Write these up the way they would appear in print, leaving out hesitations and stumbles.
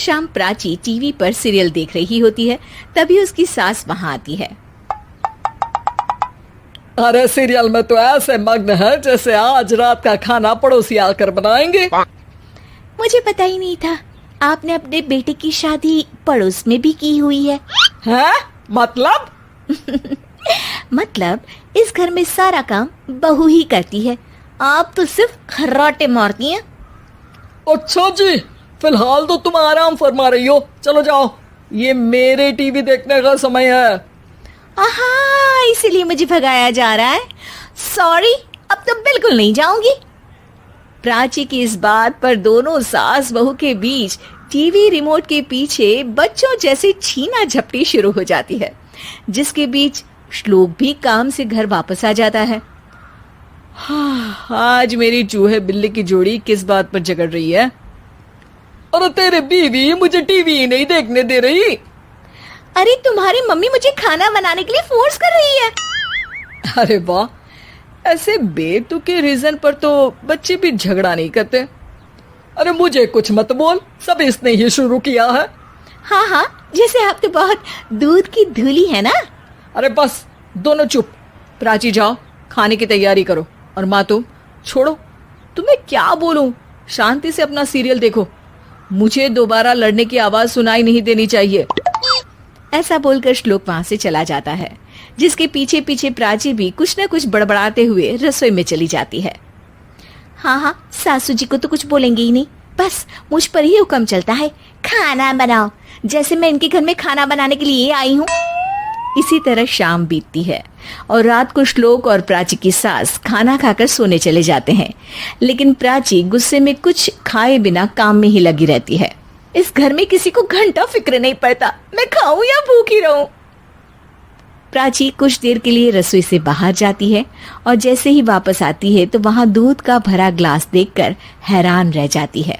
शाम प्राची टीवी पर सीरियल देख रही होती है, तभी उसकी सास वहाँ आती है। अरे सीरियल में तो ऐसे मग्न है जैसे आज रात का खाना पड़ोसी आकर बनाएंगे। मुझे पता ही नहीं था आपने अपने बेटे की शादी पड़ोस में भी की हुई है। हैं? मतलब? मतलब इस घर में सारा काम बहू ही करती है, आप तो सिर्फ खर्राटे मारती हैं। अच्छा जी, फिलहाल तो तुम आराम फरमा रही हो, चलो जाओ, ये मेरे टीवी देखने का समय है। आहा, इसीलिए मुझे भगाया जा रहा है। सॉरी, अब तो बिल्कुल नहीं जाऊंगी। प्राची की इस बात पर दोनों सास बहू के बीच टीवी रिमोट के पीछे बच्चों जैसे छीना झपटी शुरू हो जाती है, जिसके बीच श्लोक भी काम से घर वापस आ जाता है। आज मेरी चूहे बिल्ली की जोड़ी किस बात पर झगड़ रही है? अरे तेरे बीवी मुझे टीवी ही नहीं देखने दे रही। अरे तुम्हारी मम्मी मुझे खाना बनाने के लिए फोर्स कर रही है। अरे वाह, ऐसे बेतुके रीजन पर तो बच्चे भी झगड़ा नहीं करते। अरे मुझे कुछ मत बोल, सब इसने ही शुरू किया है। हाँ हाँ, जैसे आप तो बहुत दूध की धूली है ना। अरे बस, दोनों चुप। प्राची जाओ, खाने की तैयारी करो। और माँ तुम छोड़ो, तुम्हें क्या बोलूं, शांति से अपना सीरियल देखो, मुझे दोबारा लड़ने की आवाज सुनाई नहीं देनी चाहिए। ऐसा बोलकर श्लोक वहां से चला जाता है, जिसके पीछे पीछे प्राची भी कुछ न कुछ बड़बड़ाते हुए रसोई में चली जाती है। हाँ हाँ, सासू जी को तो कुछ बोलेंगे ही नहीं, बस मुझ पर ही हुक्म चलता है, खाना बनाओ, जैसे मैं इनके घर में खाना बनाने के लिए आई हूँ। इसी तरह शाम बीतती है और रात को श्लोक और प्राची की सास खाना खाकर सोने चले जाते हैं, लेकिन प्राची गुस्से में कुछ खाए बिना काम में ही लगी रहती है। इस घर में किसी को घंटा फिक्र नहीं पड़ता, मैं खाऊं या भूखी रहूं। प्राची कुछ देर के लिए रसोई से बाहर जाती है और जैसे ही वापस आती है तो वहां दूध का भरा ग्लास देखकर हैरान रह जाती है।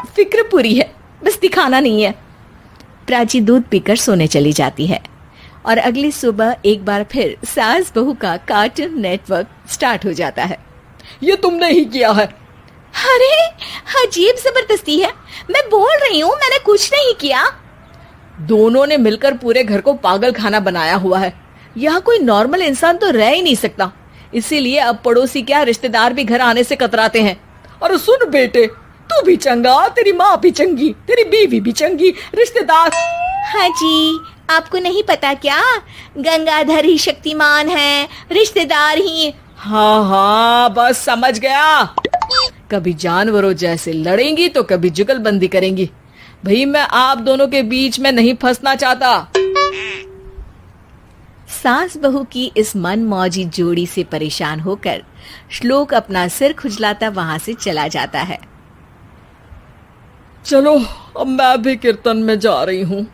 फिक्र पूरी है, बस दिखाना नहीं है। प्राची दूध पीकर सोने चली जाती है और अगली सुबह एक बार फिर सास बहू का कार्टून नेटवर्क स्टार्ट हो जाता है। ये तुमने ही किया है। अरे अजीब जबरदस्ती है, मैं बोल रही हूँ मैंने कुछ नहीं किया। दोनों ने मिलकर पूरे घर को पागल खाना बनाया हुआ है। यहाँ कोई नॉर्मल इंसान तो रह ही नहीं सकता, इसीलिए अब पड़ोसी क्या रिश्तेदार भी घर आने से कतराते हैं। और सुन बेटे, तू भी चंगा, तेरी माँ भी चंगी, तेरी बीवी भी चंगी, रिश्तेदार। हाँ जी, आपको नहीं पता क्या, गंगाधर ही शक्तिमान है, रिश्तेदार ही। हाँ हाँ, बस समझ गया। कभी जानवरों जैसे लड़ेंगी तो कभी जुगलबंदी करेंगी। भाई मैं आप दोनों के बीच में नहीं फंसना चाहता। सास बहू की इस मन मौजी जोड़ी से परेशान होकर श्लोक अपना सिर खुजलाता वहां से चला जाता है। चलो अब मैं भी कीर्तन में जा रही हूँ।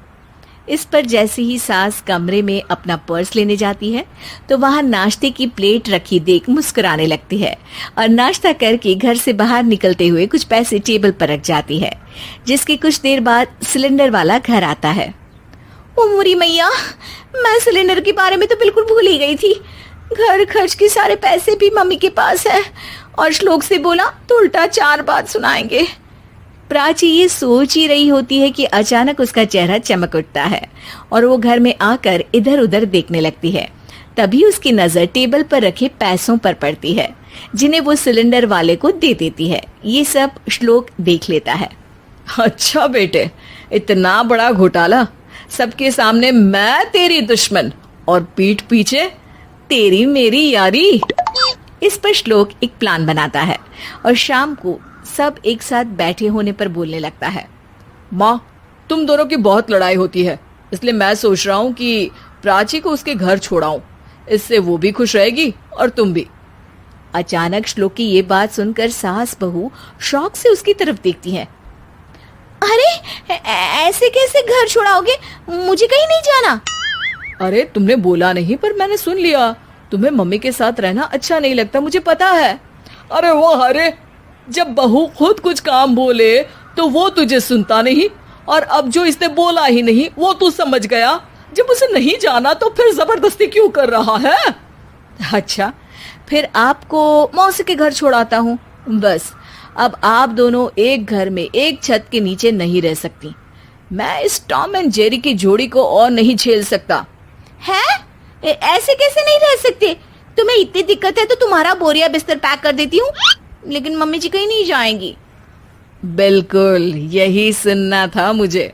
इस पर जैसे ही सास कमरे में अपना पर्स लेने जाती है तो वहां नाश्ते की प्लेट रखी देख मुस्कुराने लगती है और नाश्ता करके घर से बाहर निकलते हुए कुछ पैसे टेबल पर रख जाती है, जिसके कुछ देर बाद सिलेंडर वाला घर आता है। ओ मोरी मैया, मैं सिलेंडर के बारे में तो बिल्कुल भूल ही गई थी। घर खर्च के सारे पैसे भी मम्मी के पास है और श्लोक से बोला तो उल्टा 4 बात सुनाएंगे। प्राची ये सोच ही रही होती है कि अचानक उसका चेहरा चमक उठता है और वो घर में आकर इधर उधर देखने लगती है। तभी उसकी नजर टेबल पर रखे पैसों पर पड़ती है, जिन्हें वो सिलेंडर वाले को दे देती है। ये सब श्लोक देख लेता है। अच्छा बेटे, इतना बड़ा घोटाला, सबके सामने मैं तेरी दुश्मन और पीठ पीछे तेरी मेरी यारी। इस पर श्लोक एक प्लान बनाता है और शाम को सब एक साथ बैठे होने पर बोलने लगता है। माँ, तुम दोनों की बहुत लड़ाई होती है, इसलिए मैं सोच रहा हूँ कि प्राची को उसके घर छोड़ाऊं, इससे वो भी खुश रहेगी और तुम भी। अचानक श्लोक की ये बात सुनकर सास बहू शौक से उसकी तरफ देखती हैं। अरे ऐसे कैसे घर छोड़ाओगे, मुझे कहीं नहीं जाना। अरे तुमने बोला नहीं पर मैंने सुन लिया, तुम्हें मम्मी के साथ रहना अच्छा नहीं लगता, मुझे पता है। अरे वो, अरे जब बहू खुद कुछ काम बोले तो वो तुझे सुनता नहीं, और अब जो इसने बोला ही नहीं वो तू समझ गया। जब उसे नहीं जाना तो फिर जबरदस्ती क्यों कर रहा है? अच्छा, फिर आपको मौसी के घर छोड़ाता हूँ, बस अब आप दोनों एक घर में एक छत के नीचे नहीं रह सकती। मैं इस टॉम एंड जेरी की जोड़ी को और नहीं झेल सकता। है? ऐसे कैसे नहीं रह सकते? तुम्हें इतनी दिक्कत है तो तुम्हारा बोरिया बिस्तर पैक कर देती हूँ, लेकिन मम्मी जी कहीं नहीं जाएंगी। बिल्कुल यही सुनना था मुझे।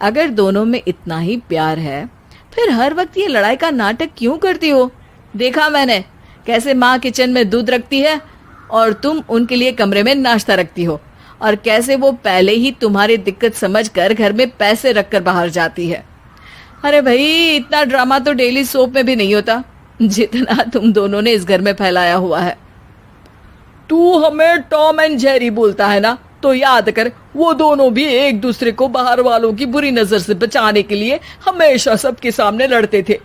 अगर दोनों में इतना ही प्यार है फिर हर वक्त ये लड़ाई का नाटक क्यों करती हो? देखा मैंने कैसे माँ किचन में दूध रखती है और तुम उनके लिए कमरे में नाश्ता रखती हो, और कैसे वो पहले ही तुम्हारी दिक्कत समझकर घर में पैसे रखकर बाहर जाती है। अरे भाई, इतना ड्रामा तो डेली सोप में भी नहीं होता जितना तुम दोनों ने इस घर में फैलाया हुआ है। तू हमें टॉम एंड जेरी बोलता है ना, तो याद कर वो दोनों भी एक दूसरे को बाहर वालों की बुरी नजर से बचाने के लिए हमेशा सबके सामने लड़ते थे,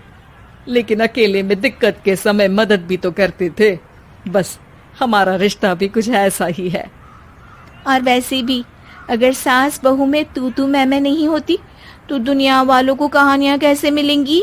लेकिन अकेले में दिक्कत के समय मदद भी तो करते थे। बस हमारा रिश्ता भी कुछ ऐसा ही है। और वैसे भी अगर सास बहू में तू मैं नहीं होती तो दुनिया वालों को कहानियां कैसे मिलेंगी?